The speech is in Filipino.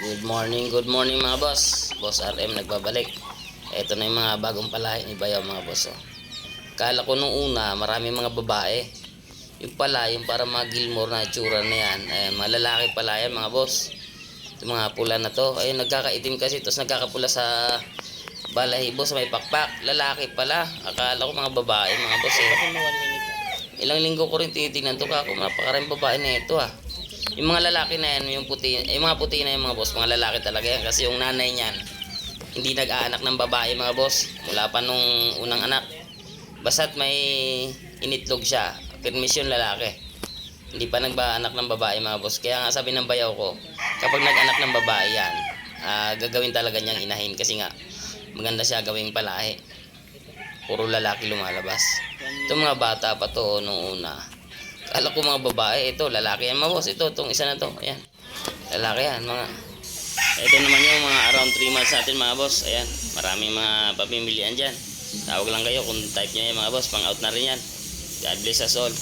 Good morning mga boss. Boss RM nagbabalik. Ito na yung mga bagong palahi ni Bayaw mga boss. Oh. Kala ko nung una marami mga babae. Yung pala, yung para mga Gilmore na itsura na yan. Ayan, mga lalaki pala yan mga boss. Ito mga pula na to. Ayun, nagkakaitim kasi. Tapos nagkakapula sa balahibo sa may pakpak. Lalaki pala. Akala ko mga babae mga boss. Ilang linggo ko rin tinitingnan to. Kako, napakaraming babae na ito ah. Yung mga lalaki na yan, yung puti, yung mga puti na yung mga boss, mga lalaki talaga yan. Kasi yung nanay niyan, hindi nag-aanak ng babae mga boss. Mula pa nung unang anak. Basta't may initlog siya, permisyon lalaki. Hindi pa nagba-anak ng babae mga boss. Kaya nga sabi ng bayaw ko, kapag nag-anak ng babae yan, gagawin talaga niyang inahin. Kasi nga, maganda siya gawing palahi. Puro lalaki lumalabas. Itong mga bata pa to nung una. Kala ko mga babae, ito lalaki yan mga boss. Ito, itong isa na to, ayan. Lalaki yan, mga. Ito naman yung mga around 3 months natin mga boss. Ayan, maraming mga papimilian dyan. Tawag lang kayo kung type nyo yan mga boss, pang out na rin yan. God bless us all.